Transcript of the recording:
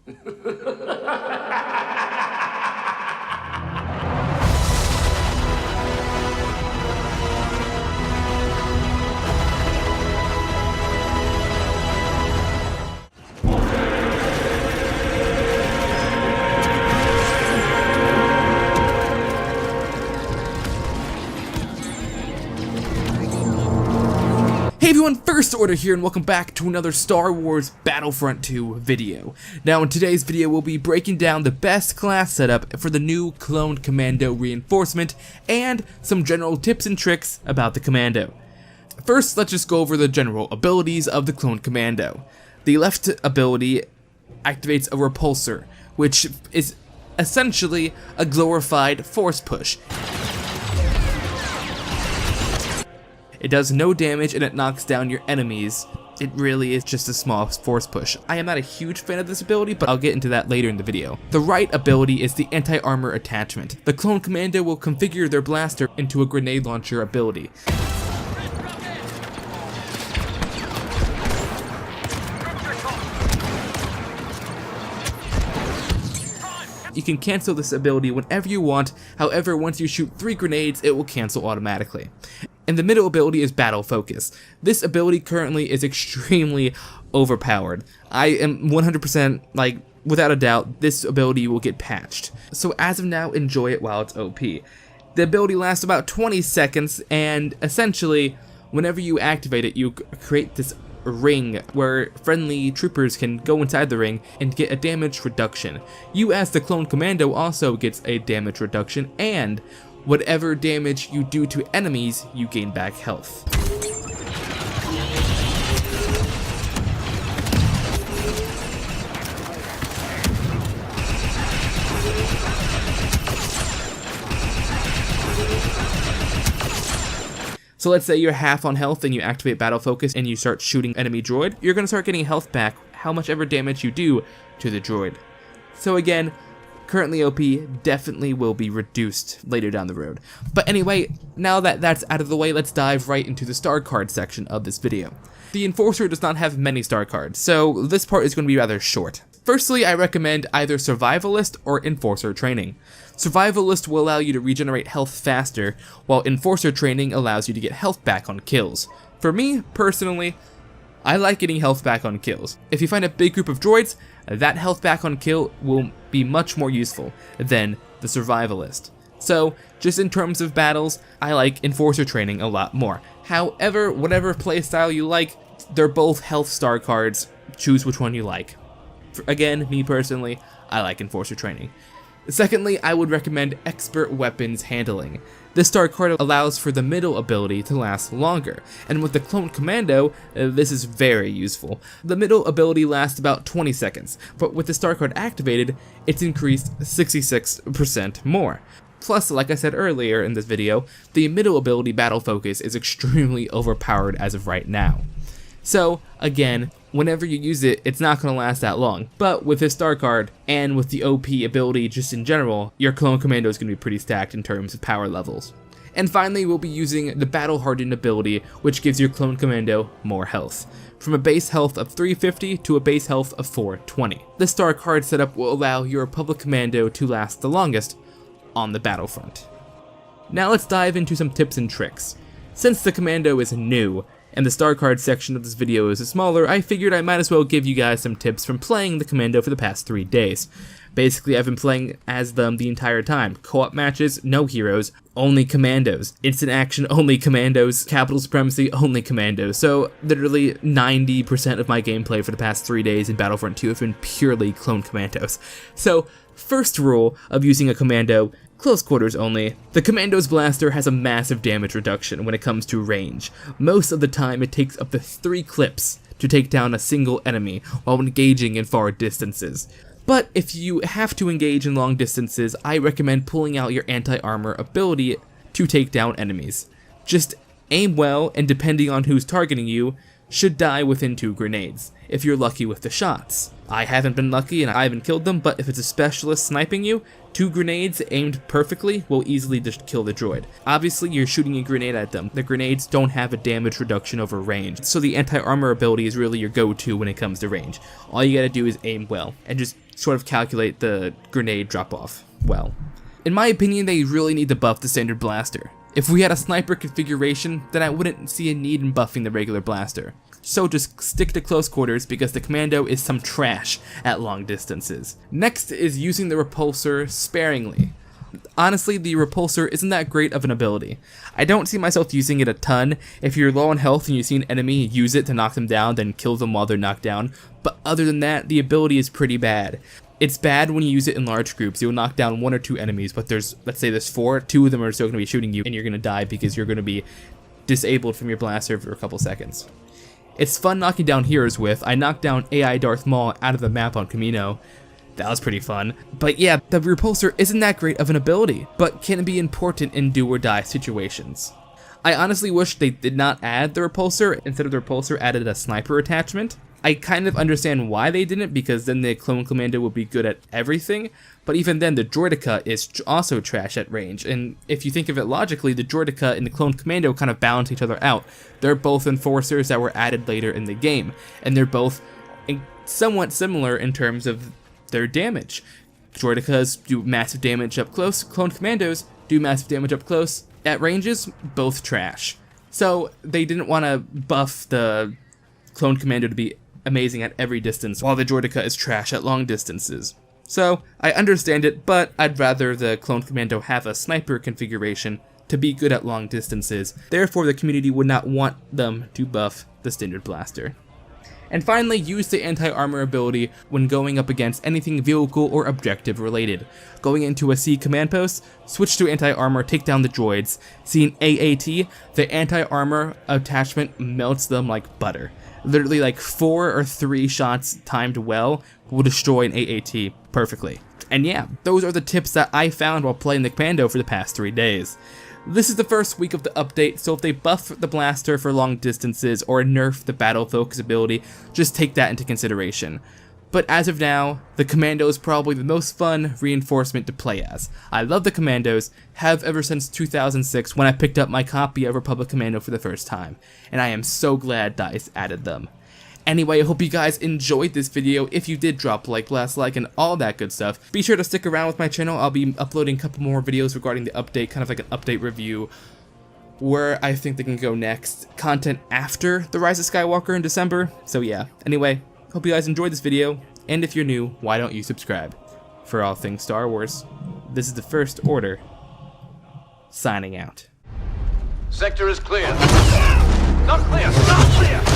Hey everyone, First Order here, and welcome back to another Star Wars Battlefront 2 video. Now in today's video we'll be breaking down the best class setup for the new cloned Commando reinforcement, and some general tips and tricks about the Commando. First, let's just go over the general abilities of the cloned Commando. The left ability activates a repulsor, which is essentially a glorified force push. It does no damage and it knocks down your enemies. It really is just a small force push. I am not a huge fan of this ability, but I'll get into that later in the video. The right ability is the anti-armor attachment. The clone Commando will configure their blaster into a grenade launcher ability. You can cancel this ability whenever you want, however once you shoot 3 grenades it will cancel automatically. And the middle ability is Battle Focus. This ability currently is extremely overpowered. I am 100% without a doubt, this ability will get patched. So as of now, enjoy it while it's OP. The ability lasts about 20 seconds, and essentially, whenever you activate it, you create this ring where friendly troopers can go inside the ring and get a damage reduction. You as the clone Commando also gets a damage reduction, and whatever damage you do to enemies, you gain back health. So let's say you're half on health and you activate Battle Focus and you start shooting enemy droid, you're going to start getting health back how much ever damage you do to the droid. So again, currently OP definitely will be reduced later down the road. But anyway, now that that's out of the way, let's dive right into the star card section of this video. The Enforcer does not have many star cards, so this part is going to be rather short. Firstly, I recommend either Survivalist or Enforcer Training. Survivalist will allow you to regenerate health faster, while Enforcer Training allows you to get health back on kills. For me, personally, I like getting health back on kills. If you find a big group of droids, that health back on kill will be much more useful than the Survivalist. So, just in terms of battles, I like Enforcer Training a lot more. However, whatever playstyle you like, they're both health star cards. Choose which one you like. Again, me personally, I like Enforcer Training. Secondly, I would recommend Expert Weapons Handling. This star card allows for the middle ability to last longer, and with the clone Commando, this is very useful. The middle ability lasts about 20 seconds, but with the star card activated, it's increased 66% more. Plus, like I said earlier in this video, the middle ability Battle Focus is extremely overpowered as of right now. So, again, whenever you use it, it's not going to last that long. But with this star card, and with the OP ability just in general, your clone Commando is going to be pretty stacked in terms of power levels. And finally, we'll be using the Battle Hardened ability, which gives your clone Commando more health, from a base health of 350 to a base health of 420. This star card setup will allow your Republic Commando to last the longest on the battlefront. Now let's dive into some tips and tricks. Since the Commando is new, and the star card section of this video is smaller, I figured I might as well give you guys some tips from playing the Commando for the past 3 days. Basically, I've been playing as them the entire time. Co-op matches, no heroes, only commandos. Instant action, only commandos. Capital supremacy, only commandos. So, literally 90% of my gameplay for the past 3 days in Battlefront 2 have been purely clone commandos. So, first rule of using a commando: close quarters only. The Commando's blaster has a massive damage reduction when it comes to range. Most of the time it takes up to 3 clips to take down a single enemy while engaging in far distances. But if you have to engage in long distances, I recommend pulling out your anti-armor ability to take down enemies. Just aim well, and depending on who's targeting you, should die within 2 grenades, if you're lucky with the shots. I haven't been lucky and I haven't killed them, but if it's a specialist sniping you, 2 grenades aimed perfectly will easily just kill the droid. Obviously, you're shooting a grenade at them. The grenades don't have a damage reduction over range, so the anti-armor ability is really your go-to when it comes to range. All you gotta do is aim well, and just sort of calculate the grenade drop-off well. In my opinion, they really need to buff the standard blaster. If we had a sniper configuration, then I wouldn't see a need in buffing the regular blaster. So just stick to close quarters because the Commando is some trash at long distances. Next is using the repulsor sparingly. Honestly, the repulsor isn't that great of an ability. I don't see myself using it a ton. If you're low on health and you see an enemy, use it to knock them down, then kill them while they're knocked down. But other than that, the ability is pretty bad. It's bad when you use it in large groups. You'll knock down 1 or 2 enemies, but let's say there's 4, 2 of them are still going to be shooting you, and you're going to die because you're going to be disabled from your blaster for a couple seconds. It's fun knocking down heroes with. I knocked down AI Darth Maul out of the map on Commando. That was pretty fun. But yeah, the repulsor isn't that great of an ability, but can be important in do or die situations. I honestly wish they did not add the repulsor. Instead of the repulsor, added a sniper attachment. I kind of understand why they didn't, because then the clone commando would be good at everything, but even then the droidica is also trash at range, and if you think of it logically, the droidica and the clone commando kind of balance each other out. They're both enforcers that were added later in the game, and they're both somewhat similar in terms of their damage. Droidicas do massive damage up close, clone commandos do massive damage up close. At ranges, both trash. So they didn't want to buff the clone commando to be amazing at every distance, while the droidica is trash at long distances. So, I understand it, but I'd rather the clone commando have a sniper configuration to be good at long distances. Therefore, the community would not want them to buff the standard blaster. And finally, use the anti-armor ability when going up against anything vehicle or objective related. Going into a C command post, switch to anti-armor, take down the droids. See an AAT, the anti-armor attachment melts them like butter. Literally like 4 or 3 shots timed well will destroy an AAT perfectly. And yeah, those are the tips that I found while playing the Commando for the past 3 days. This is the first week of the update, so if they buff the blaster for long distances or nerf the battle focus ability, just take that into consideration. But as of now, the Commando is probably the most fun reinforcement to play as. I love the Commandos, have ever since 2006 when I picked up my copy of Republic Commando for the first time, and I am so glad DICE added them. Anyway, I hope you guys enjoyed this video. If you did, drop like, blast like, and all that good stuff. Be sure to stick around with my channel. I'll be uploading a couple more videos regarding the update, kind of like an update review, where I think they can go next. Content after The Rise of Skywalker in December. So yeah, anyway, hope you guys enjoyed this video, and if you're new, why don't you subscribe? For all things Star Wars, this is the First Order, signing out. Sector is clear. Not clear! Not clear!